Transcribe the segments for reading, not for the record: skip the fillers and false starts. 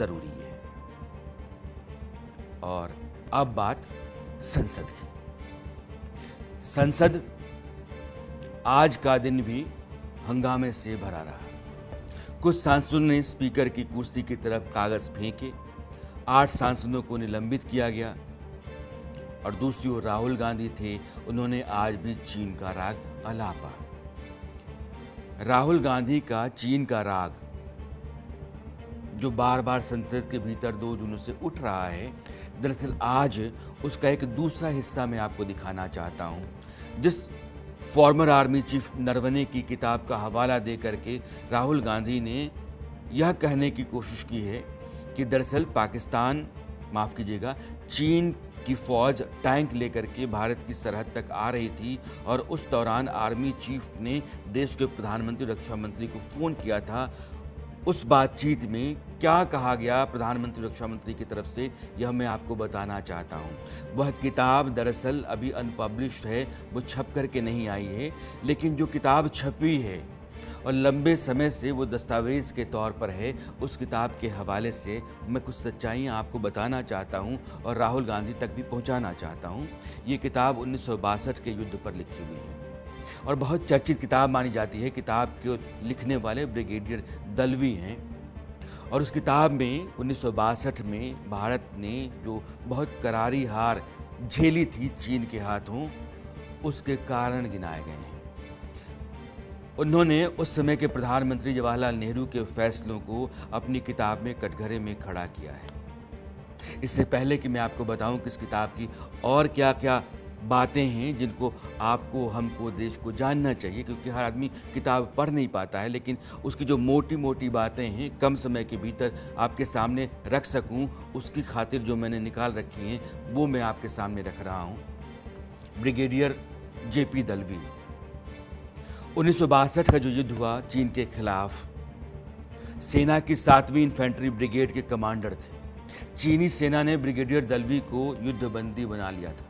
जरूरी है। और अब बात संसद की। संसद आज का दिन भी हंगामे से भरा रहा। कुछ सांसदों ने स्पीकर की कुर्सी की तरफ कागज फेंके, 8 सांसदों को निलंबित किया गया। और दूसरी ओर राहुल गांधी थे, उन्होंने आज भी चीन का राग अलापा। राहुल गांधी का चीन का राग जो बार बार संसद के भीतर 2 दिनों से उठ रहा है, दरअसल आज उसका एक दूसरा हिस्सा मैं आपको दिखाना चाहता हूं। जिस फॉर्मर आर्मी चीफ नरवणे की किताब का हवाला दे करके राहुल गांधी ने यह कहने की कोशिश की है कि दरअसल पाकिस्तान, माफ कीजिएगा, चीन की फौज टैंक लेकर के भारत की सरहद तक आ रही थी और उस दौरान आर्मी चीफ ने देश के प्रधानमंत्री, रक्षा मंत्री को फोन किया था। उस बातचीत में क्या कहा गया प्रधानमंत्री, रक्षा मंत्री की तरफ से, यह मैं आपको बताना चाहता हूं। वह किताब दरअसल अभी अनपब्लिश्ड है, वो छप करके नहीं आई है, लेकिन जो किताब छपी है और लंबे समय से वो दस्तावेज के तौर पर है, उस किताब के हवाले से मैं कुछ सच्चाइयाँ आपको बताना चाहता हूँ और राहुल गांधी तक भी पहुँचाना चाहता हूँ। ये किताब 1962 के युद्ध पर लिखी हुई है और बहुत चर्चित किताब मानी जाती है। किताब के लिखने वाले ब्रिगेडियर दलवी हैं और उस किताब में 1962 में भारत ने जो बहुत करारी हार झेली थी चीन के हाथों, उसके कारण गिनाए गए हैं। उन्होंने उस समय के प्रधानमंत्री जवाहरलाल नेहरू के फैसलों को अपनी किताब में कटघरे में खड़ा किया है। इससे पहले कि मैं आपको बताऊं कि इस किताब की और क्या क्या बातें हैं जिनको आपको, हमको, देश को जानना चाहिए, क्योंकि हर आदमी किताब पढ़ नहीं पाता है, लेकिन उसकी जो मोटी मोटी बातें हैं कम समय के भीतर आपके सामने रख सकूं, उसकी खातिर जो मैंने निकाल रखी हैं वो मैं आपके सामने रख रहा हूं। ब्रिगेडियर जेपी दलवी 1962 का जो युद्ध हुआ चीन के खिलाफ, सेना की 7वीं इन्फेंट्री ब्रिगेड के कमांडर थे। चीनी सेना ने ब्रिगेडियर दलवी को युद्धबंदी बना लिया था।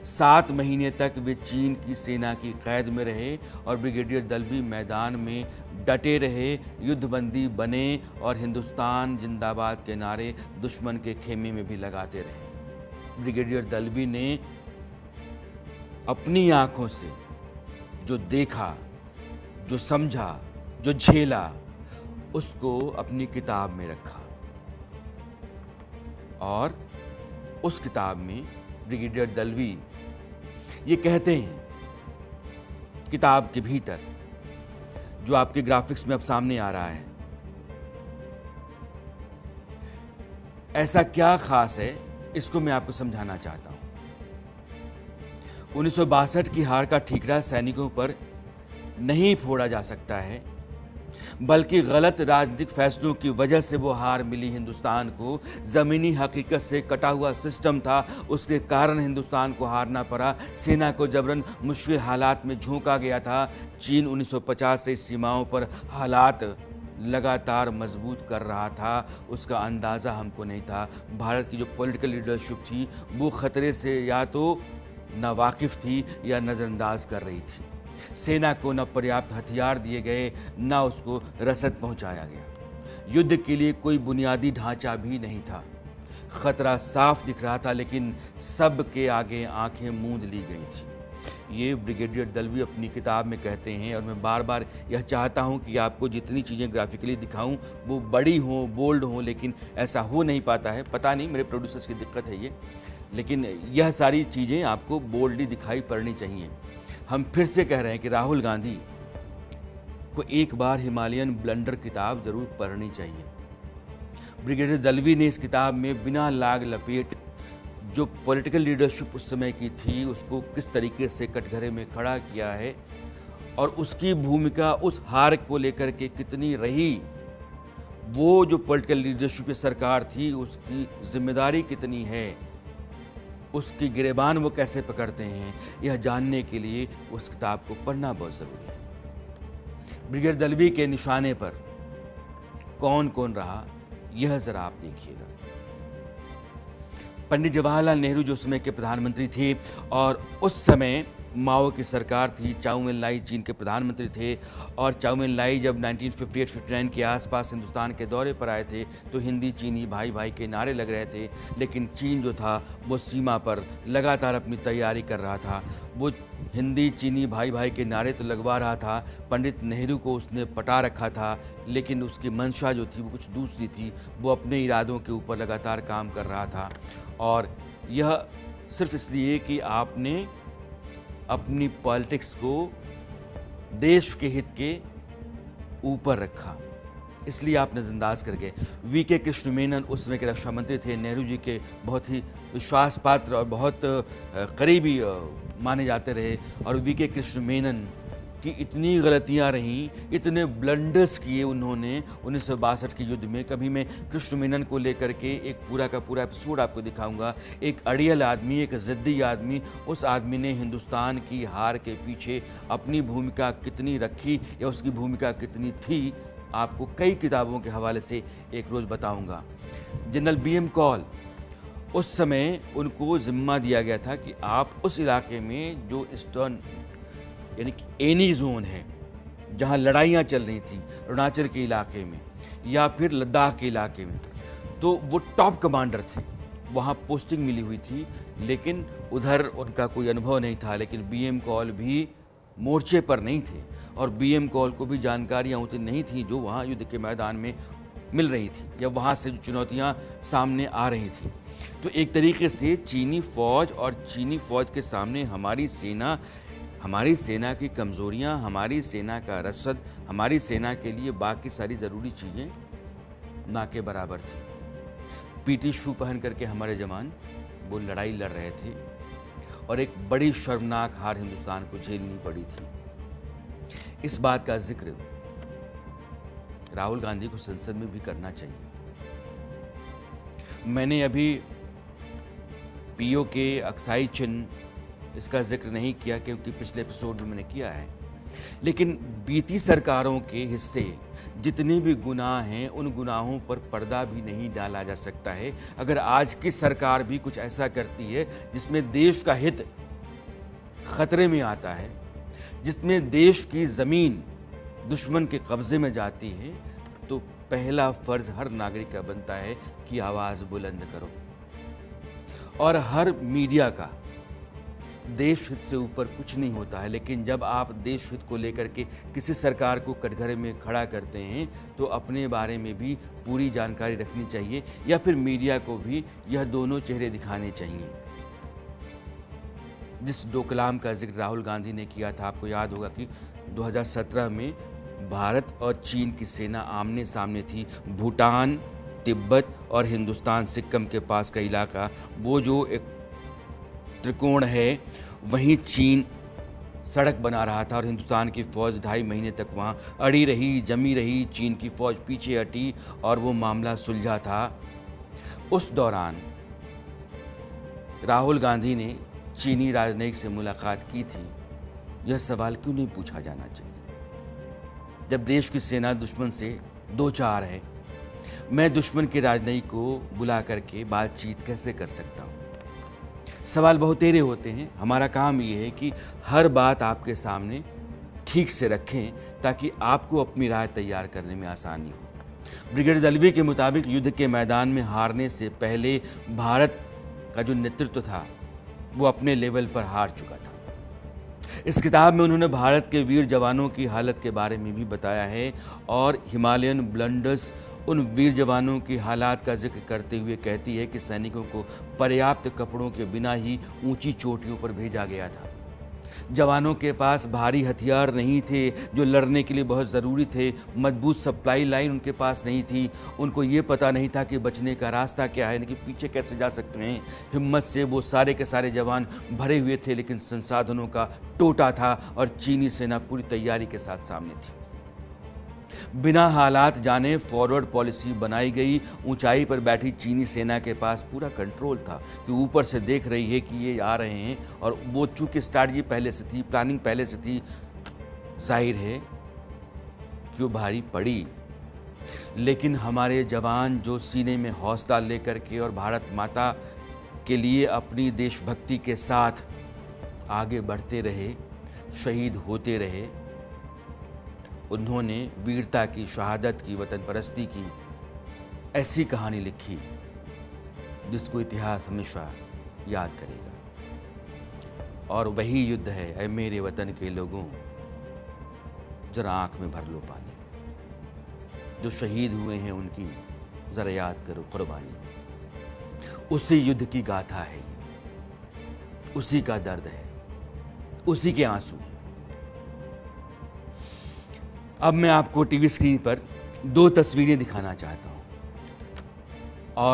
7 महीने तक वे चीन की सेना की कैद में रहे और ब्रिगेडियर दलवी मैदान में डटे रहे, युद्धबंदी बने और हिंदुस्तान जिंदाबाद के नारे दुश्मन के खेमे में भी लगाते रहे। ब्रिगेडियर दलवी ने अपनी आंखों से जो देखा, जो समझा, जो झेला, उसको अपनी किताब में रखा और उस किताब में ब्रिगेडियर दलवी ये कहते हैं, किताब के भीतर जो आपके ग्राफिक्स में अब सामने आ रहा है, ऐसा क्या खास है, इसको मैं आपको समझाना चाहता हूं। 1962 की हार का ठीकरा सैनिकों पर नहीं फोड़ा जा सकता है, बल्कि गलत राजनीतिक फैसलों की वजह से वो हार मिली हिंदुस्तान को। ज़मीनी हकीकत से कटा हुआ सिस्टम था, उसके कारण हिंदुस्तान को हारना पड़ा। सेना को जबरन मुश्किल हालात में झोंका गया था। चीन 1950 से सीमाओं पर हालात लगातार मजबूत कर रहा था, उसका अंदाज़ा हमको नहीं था। भारत की जो पॉलिटिकल लीडरशिप थी वो ख़तरे से या तो नावाकिफ़ थी या नज़रअंदाज कर रही थी। सेना को न पर्याप्त हथियार दिए गए, न उसको रसद पहुंचाया गया। युद्ध के लिए कोई बुनियादी ढांचा भी नहीं था। खतरा साफ दिख रहा था, लेकिन सब के आगे आंखें मूंद ली गई थी। ये ब्रिगेडियर दलवी अपनी किताब में कहते हैं और मैं बार बार यह चाहता हूं कि आपको जितनी चीज़ें ग्राफिकली दिखाऊं वो बड़ी हों, बोल्ड हों, लेकिन ऐसा हो नहीं पाता है। पता नहीं, मेरे प्रोड्यूसर्स की दिक्कत है ये, लेकिन यह सारी चीज़ें आपको बोल्डली दिखाई पड़नी चाहिए। हम फिर से कह रहे हैं कि राहुल गांधी को एक बार हिमालयन ब्लंडर किताब जरूर पढ़नी चाहिए। ब्रिगेडियर दलवी ने इस किताब में बिना लाग लपेट जो पॉलिटिकल लीडरशिप उस समय की थी उसको किस तरीके से कटघरे में खड़ा किया है और उसकी भूमिका उस हार को लेकर के कितनी रही, वो जो पॉलिटिकल लीडरशिप सरकार थी उसकी जिम्मेदारी कितनी है, उसकी गिरेबान वो कैसे पकड़ते हैं, यह जानने के लिए उस किताब को पढ़ना बहुत ज़रूरी है। ब्रिगेडियर दलवी के निशाने पर कौन कौन रहा, यह ज़रा आप देखिएगा। पंडित जवाहरलाल नेहरू जो उस समय के प्रधानमंत्री थे और उस समय माओ की सरकार थी, चाउ एन लाई चीन के प्रधानमंत्री थे और चाउ एन लाई जब 1958-59 के आसपास हिंदुस्तान के दौरे पर आए थे तो हिंदी चीनी भाई भाई के नारे लग रहे थे। लेकिन चीन जो था वो सीमा पर लगातार अपनी तैयारी कर रहा था। वो हिंदी चीनी भाई भाई के नारे तो लगवा रहा था, पंडित नेहरू को उसने पटा रखा था, लेकिन उसकी मंशा जो थी वो कुछ दूसरी थी। वो अपने इरादों के ऊपर लगातार काम कर रहा था और यह सिर्फ इसलिए कि आपने अपनी पॉलिटिक्स को देश के हित के ऊपर रखा, इसलिए आप नजरअंदाज कर गए। वीके कृष्ण मेनन उस समय के रक्षा मंत्री थे, नेहरू जी के बहुत ही विश्वास पात्र और बहुत करीबी माने जाते रहे। और वीके कृष्ण मेनन की इतनी गलतियां रहीं, इतने ब्लंडर्स किए उन्होंने 1962 के युद्ध में। कभी मैं कृष्ण मेनन को लेकर के एक पूरा का पूरा एपिसोड आपको दिखाऊंगा। एक अड़ियल आदमी, एक ज़िद्दी आदमी, उस आदमी ने हिंदुस्तान की हार के पीछे अपनी भूमिका कितनी रखी या उसकी भूमिका कितनी थी, आपको कई किताबों के हवाले से एक रोज़ बताऊंगा। जनरल BM कॉल, उस समय उनको जिम्मा दिया गया था कि आप उस इलाके में जो ईस्टर्न यानी कि एनी जोन है, जहां लड़ाइयां चल रही थी, अरुणाचल के इलाके में या फिर लद्दाख के इलाके में, तो वो टॉप कमांडर थे, वहां पोस्टिंग मिली हुई थी, लेकिन उधर उनका कोई अनुभव नहीं था। लेकिन BM कॉल भी मोर्चे पर नहीं थे और BM कॉल को भी जानकारियां उतनी नहीं थी जो वहाँ युद्ध के मैदान में मिल रही थी या वहाँ से जो चुनौतियाँ सामने आ रही थी। तो एक तरीके से चीनी फौज और चीनी फौज के सामने हमारी सेना की कमज़ोरियाँ, हमारी सेना का रसद, हमारी सेना के लिए बाकी सारी ज़रूरी चीज़ें ना के बराबर थी। PT शू पहन करके हमारे जवान वो लड़ाई लड़ रहे थे और एक बड़ी शर्मनाक हार हिंदुस्तान को झेलनी पड़ी थी। इस बात का जिक्र राहुल गांधी को संसद में भी करना चाहिए। मैंने अभी POK अक्साई चिन्ह इसका जिक्र नहीं किया क्योंकि पिछले एपिसोड में मैंने किया है, लेकिन बीती सरकारों के हिस्से जितने भी गुनाह हैं उन गुनाहों पर पर्दा भी नहीं डाला जा सकता है। अगर आज की सरकार भी कुछ ऐसा करती है जिसमें देश का हित खतरे में आता है, जिसमें देश की ज़मीन दुश्मन के कब्जे में जाती है, तो पहला फर्ज हर नागरिक का बनता है कि आवाज़ बुलंद करो। और हर मीडिया का देश हित से ऊपर कुछ नहीं होता है, लेकिन जब आप देश हित को लेकर के किसी सरकार को कटघरे में खड़ा करते हैं तो अपने बारे में भी पूरी जानकारी रखनी चाहिए या फिर मीडिया को भी यह दोनों चेहरे दिखाने चाहिए। जिस डोकलाम का जिक्र राहुल गांधी ने किया था, आपको याद होगा कि 2017 में भारत और चीन की सेना आमने सामने थी। भूटान, तिब्बत और हिंदुस्तान सिक्किम के पास का इलाका, वो जो एक त्रिकोण है, वहीं चीन सड़क बना रहा था और हिंदुस्तान की फ़ौज 2.5 महीने तक वहाँ अड़ी रही, जमी रही। चीन की फ़ौज पीछे हटी और वो मामला सुलझा था। उस दौरान राहुल गांधी ने चीनी राजनयिक से मुलाकात की थी। यह सवाल क्यों नहीं पूछा जाना चाहिए? जब देश की सेना दुश्मन से दो चार है, मैं दुश्मन के राजनयिक को बुला करके बातचीत कैसे कर सकता हूँ? सवाल बहुतेरे होते हैं। हमारा काम ये है कि हर बात आपके सामने ठीक से रखें ताकि आपको अपनी राय तैयार करने में आसानी हो। ब्रिगेडियर दलवी के मुताबिक युद्ध के मैदान में हारने से पहले भारत का जो नेतृत्व था वो अपने लेवल पर हार चुका था। इस किताब में उन्होंने भारत के वीर जवानों की हालत के बारे में भी बताया है और हिमालयन ब्लंडर्स उन वीर जवानों की हालात का जिक्र करते हुए कहती है कि सैनिकों को पर्याप्त कपड़ों के बिना ही ऊंची चोटियों पर भेजा गया था। जवानों के पास भारी हथियार नहीं थे जो लड़ने के लिए बहुत ज़रूरी थे। मजबूत सप्लाई लाइन उनके पास नहीं थी। उनको ये पता नहीं था कि बचने का रास्ता क्या है, कि पीछे कैसे जा सकते हैं। हिम्मत से वो सारे के सारे जवान भरे हुए थे, लेकिन संसाधनों का टोटा था और चीनी सेना पूरी तैयारी के साथ सामने थी। बिना हालात जाने फॉरवर्ड पॉलिसी बनाई गई। ऊंचाई पर बैठी चीनी सेना के पास पूरा कंट्रोल था कि ऊपर से देख रही है कि ये आ रहे हैं और वो चूंकि स्ट्रैटेजी पहले से थी, प्लानिंग पहले से थी, जाहिर है कि वो भारी पड़ी। लेकिन हमारे जवान जो सीने में हौसला लेकर के और भारत माता के लिए अपनी देशभक्ति के साथ आगे बढ़ते रहे, शहीद होते रहे। उन्होंने वीरता की, शहादत की, वतन परस्ती की ऐसी कहानी लिखी जिसको इतिहास हमेशा याद करेगा। और वही युद्ध है, ऐ मेरे वतन के लोगों, जरा आंख में भर लो पानी। जो शहीद हुए हैं उनकी जरा याद करो कुर्बानी। उसी युद्ध की गाथा है ये, उसी का दर्द है, उसी के आंसू हैं। अब मैं आपको टीवी स्क्रीन पर 2 तस्वीरें दिखाना चाहता हूं।